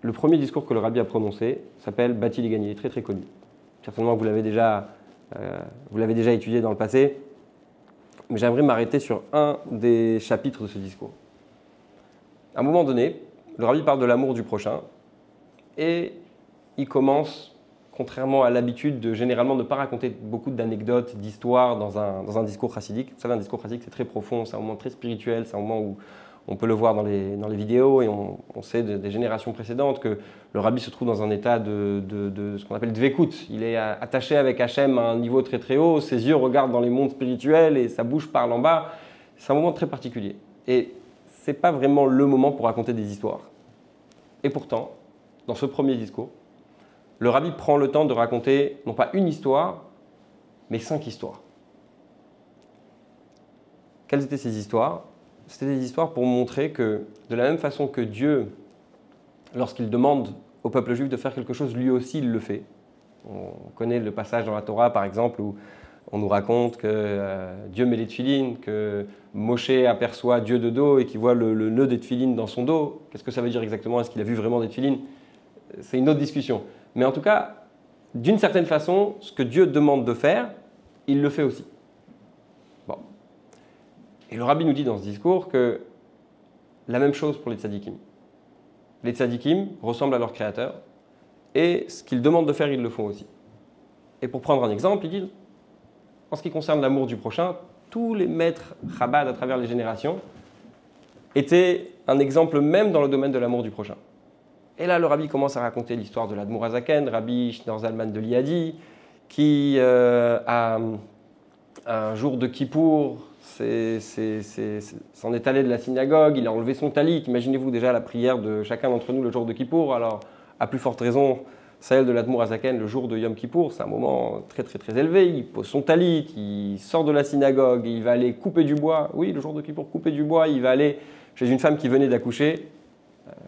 le premier discours que le rabbi a prononcé s'appelle Bati Ligani, il est très très connu. Certainement vous l'avez déjà étudié dans le passé, mais j'aimerais m'arrêter sur un des chapitres de ce discours. À un moment donné, le rabbi parle de l'amour du prochain et il commence, contrairement à l'habitude de généralement ne pas raconter beaucoup d'anecdotes, d'histoires dans un discours chassidique. Vous savez, un discours chassidique c'est très profond, c'est un moment très spirituel, c'est un moment où on peut le voir dans les vidéos et on sait des générations précédentes que le rabbi se trouve dans un état de ce qu'on appelle dvekout. Il est attaché avec Hachem à un niveau très très haut, ses yeux regardent dans les mondes spirituels et sa bouche parle en bas. C'est un moment très particulier. Et ce n'est pas vraiment le moment pour raconter des histoires. Et pourtant, dans ce premier discours, le rabbi prend le temps de raconter non pas une histoire, mais 5 histoires. Quelles étaient ces histoires ? C'était des histoires pour montrer que, de la même façon que Dieu, lorsqu'il demande au peuple juif de faire quelque chose, lui aussi il le fait. On connaît le passage dans la Torah, par exemple, où on nous raconte que Dieu met les tefilines, que Moshe aperçoit Dieu de dos et qu'il voit le nœud des tefilines dans son dos. Qu'est-ce que ça veut dire exactement? Est-ce qu'il a vu vraiment des tefilines? C'est une autre discussion. Mais en tout cas, d'une certaine façon, ce que Dieu demande de faire, il le fait aussi. Bon. Et le rabbi nous dit dans ce discours que la même chose pour les tzadikim. Les tzadikim ressemblent à leur créateur et ce qu'ils demandent de faire, ils le font aussi. Et pour prendre un exemple, il dit, en ce qui concerne l'amour du prochain, tous les maîtres Chabad à travers les générations étaient un exemple même dans le domaine de l'amour du prochain. Et là, le rabbi commence à raconter l'histoire de l'Admour HaZaken, Rabbi Shneur Zalman de Liadi, qui, un jour de Kippour, s'en est allé de la synagogue, il a enlevé son talit. Imaginez-vous déjà la prière de chacun d'entre nous le jour de Kippour. Alors, à plus forte raison, celle de l'Admour HaZaken le jour de Yom Kippour, c'est un moment très très très élevé. Il pose son talit, il sort de la synagogue, il va aller couper du bois. Oui, le jour de Kippour, couper du bois, il va aller chez une femme qui venait d'accoucher.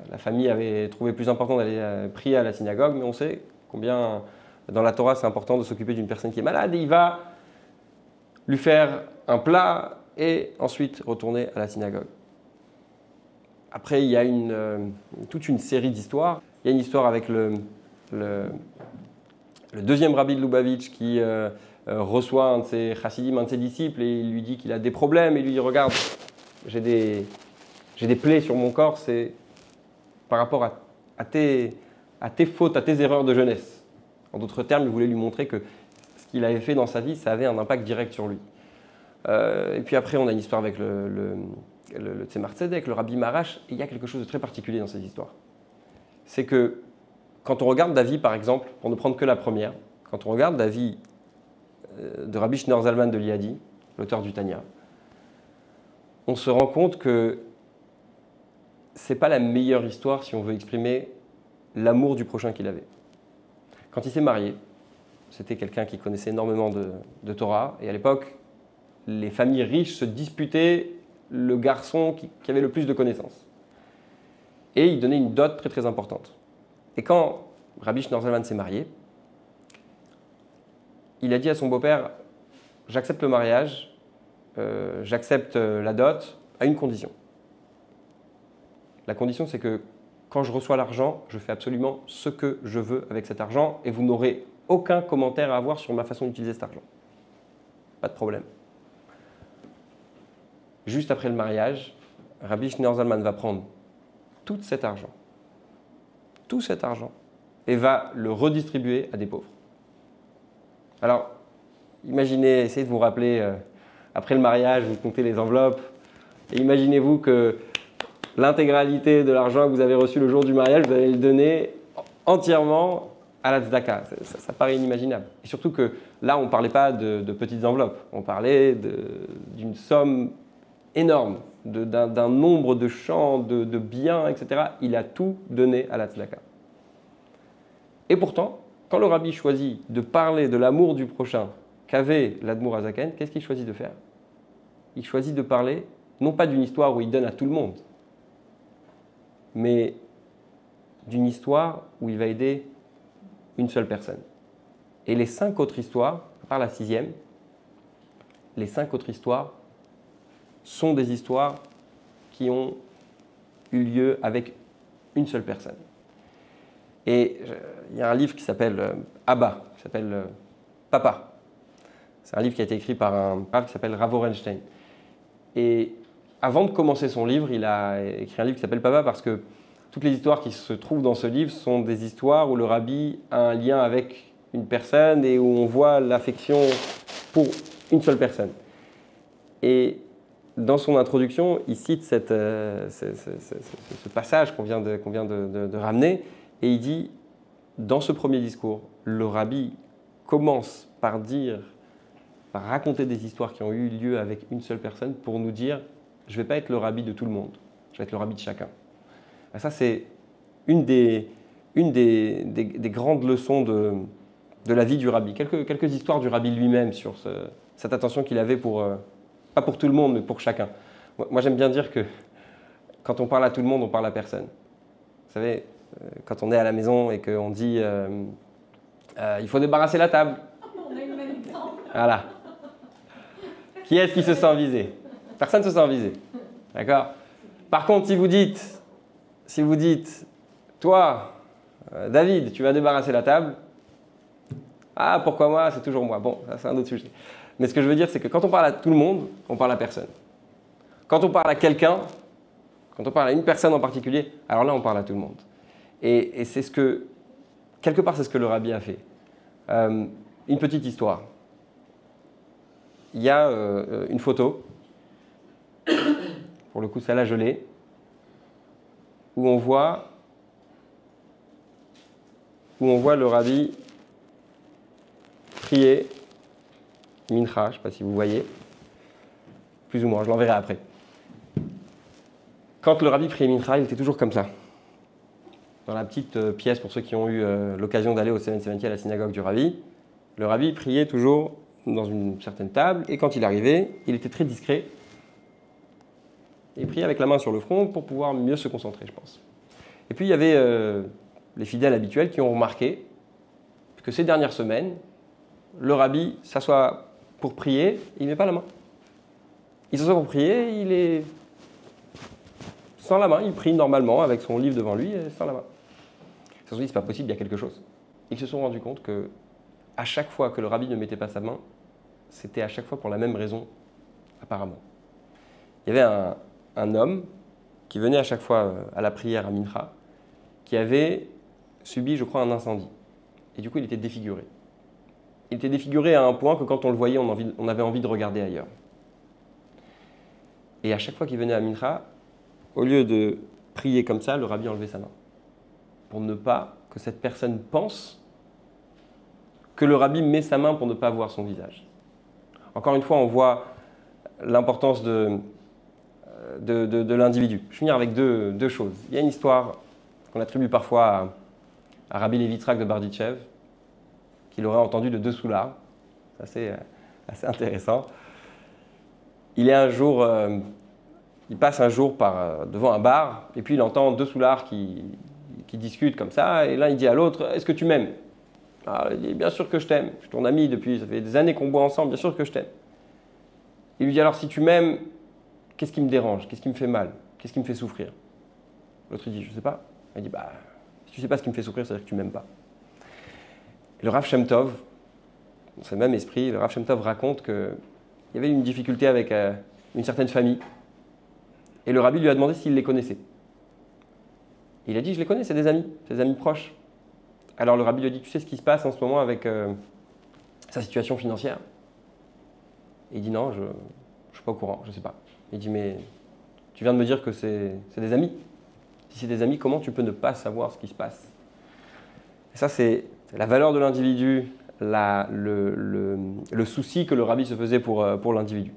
La famille avait trouvé plus important d'aller prier à la synagogue, mais on sait combien dans la Torah c'est important de s'occuper d'une personne qui est malade. Et il va lui faire un plat et ensuite retourner à la synagogue. Après, il y a toute une série d'histoires. Il y a une histoire avec le deuxième rabbi de Lubavitch qui reçoit un de ses chassidim, un de ses disciples, et il lui dit qu'il a des problèmes. Et lui dit, regarde, j'ai des plaies sur mon corps, c'est par rapport à tes fautes, à tes erreurs de jeunesse. En d'autres termes, il voulait lui montrer que ce qu'il avait fait dans sa vie, ça avait un impact direct sur lui. Et puis après, on a une histoire avec le Tzemar Tzedek, le Rabbi Marash, et il y a quelque chose de très particulier dans ces histoires. C'est que quand on regarde la vie, par exemple, pour ne prendre que la première, quand on regarde la vie de Rabbi Shneur Zalman de Liadi, l'auteur du Tanya, on se rend compte que ce n'est pas la meilleure histoire si on veut exprimer l'amour du prochain qu'il avait. Quand il s'est marié, c'était quelqu'un qui connaissait énormément de Torah, et à l'époque, les familles riches se disputaient le garçon qui avait le plus de connaissances. Et il donnait une dot très très importante. Et quand Rabbi Shneur Zalman s'est marié, il a dit à son beau-père, j'accepte le mariage, j'accepte la dot, à une condition. La condition, c'est que quand je reçois l'argent, je fais absolument ce que je veux avec cet argent et vous n'aurez aucun commentaire à avoir sur ma façon d'utiliser cet argent. Pas de problème. Juste après le mariage, Rabbi Shneur Zalman va prendre tout cet argent, et va le redistribuer à des pauvres. Alors, imaginez, essayez de vous rappeler, après le mariage, vous comptez les enveloppes, et imaginez-vous que l'intégralité de l'argent que vous avez reçu le jour du mariage, vous allez le donner entièrement à la tzedaka. Ça paraît inimaginable. Et surtout que là, on ne parlait pas de petites enveloppes, on parlait d'une somme énorme, d'un nombre de champs, de biens, etc. Il a tout donné à la tzedaka. Et pourtant, quand le rabbi choisit de parler de l'amour du prochain qu'avait l'Admour HaZaken, qu'est-ce qu'il choisit de faire? Il choisit de parler, non pas d'une histoire où il donne à tout le monde, mais d'une histoire où il va aider une seule personne. Et les 5 autres histoires, à part la 6e, les 5 autres histoires sont des histoires qui ont eu lieu avec une seule personne. Et il y a un livre qui s'appelle Abba, qui s'appelle Papa. C'est un livre qui a été écrit par un Rav qui s'appelle Rav Orenstein. Et avant de commencer son livre, il a écrit un livre qui s'appelle Papa parce que toutes les histoires qui se trouvent dans ce livre sont des histoires où le rabbi a un lien avec une personne et où on voit l'affection pour une seule personne. Et dans son introduction, il cite ce passage qu'on vient de ramener et il dit, dans ce premier discours, le rabbi commence par raconter des histoires qui ont eu lieu avec une seule personne pour nous dire « je ne vais pas être le rabbi de tout le monde, je vais être le rabbi de chacun ». Et ça, c'est une des grandes leçons de la vie du rabbi. Quelques histoires du rabbi lui-même sur cette attention qu'il avait pas pour tout le monde, mais pour chacun. Moi, j'aime bien dire que quand on parle à tout le monde, on parle à personne. Vous savez, quand on est à la maison et qu'on dit il faut débarrasser la table. On a eu le même exemple. Voilà. Qui est-ce qui se sent visé? Personne ne se sent visé. D'accord? Par contre, si vous dites, toi, David, tu vas débarrasser la table. Ah, pourquoi moi? C'est toujours moi. Bon, ça c'est un autre sujet. Mais ce que je veux dire, c'est que quand on parle à tout le monde, on parle à personne. Quand on parle à quelqu'un, quand on parle à une personne en particulier, alors là, on parle à tout le monde. Et c'est quelque part, c'est ce que le rabbi a fait. Une petite histoire. Il y a une photo, pour le coup, celle-là, je l'ai, où on voit le rabbi prier Mincha, je ne sais pas si vous voyez, plus ou moins, je l'enverrai après. Quand le rabbi priait Mincha, il était toujours comme ça. Dans la petite pièce, pour ceux qui ont eu l'occasion d'aller au 770 à la synagogue du rabbi, le rabbi priait toujours dans une certaine table, et quand il arrivait, il était très discret. Il priait avec la main sur le front pour pouvoir mieux se concentrer, je pense. Et puis il y avait les fidèles habituels qui ont remarqué que ces dernières semaines, le rabbi s'assoit pour prier, il ne met pas la main. Il s'assoit pour prier, il est sans la main, il prie normalement avec son livre devant lui, sans la main. Ils se sont dit, c'est pas possible, il y a quelque chose. Ils se sont rendus compte que à chaque fois que le rabbi ne mettait pas sa main, c'était à chaque fois pour la même raison, apparemment. Il y avait un homme qui venait à chaque fois à la prière à Mincha, qui avait subi, je crois, un incendie. Et du coup, il était défiguré. Il était défiguré à un point que quand on le voyait, on avait envie de regarder ailleurs. Et à chaque fois qu'il venait à Mincha, au lieu de prier comme ça, le rabbi enlevait sa main. Pour ne pas que cette personne pense que le rabbi met sa main pour ne pas voir son visage. Encore une fois, on voit l'importance de l'individu. Je vais finir avec deux choses. Il y a une histoire qu'on attribue parfois à Rabbi Levi Yitzhak de Barditchev, qu'il aurait entendu de deux soulards. C'est assez intéressant. Il passe un jour devant un bar, et puis il entend deux soulards qui discutent comme ça, et l'un il dit à l'autre « Est-ce que tu m'aimes ?» Alors, il dit « Bien sûr que je t'aime, je suis ton ami depuis, ça fait des années qu'on boit ensemble, bien sûr que je t'aime. » Il lui dit « Alors si tu m'aimes, qu'est-ce qui me dérange? Qu'est-ce qui me fait mal? Qu'est-ce qui me fait souffrir ?» L'autre il dit « Je ne sais pas. » Il dit « Bah, si tu ne sais pas ce qui me fait souffrir, c'est-à-dire que tu ne m'aimes pas. » Le Rav Shem Tov, dans ce même esprit, le Rav Shem Tov raconte qu'il y avait une difficulté avec une certaine famille. Et le rabbi lui a demandé s'il les connaissait. Il a dit, je les connais, c'est des amis proches. Alors le rabbi lui a dit, tu sais ce qui se passe en ce moment avec sa situation financière? Et il dit, non, je ne suis pas au courant, je ne sais pas. Il dit, mais tu viens de me dire que c'est des amis. Si c'est des amis, comment tu peux ne pas savoir ce qui se passe? Et ça, c'est la valeur de l'individu, le souci que le rabbi se faisait pour l'individu.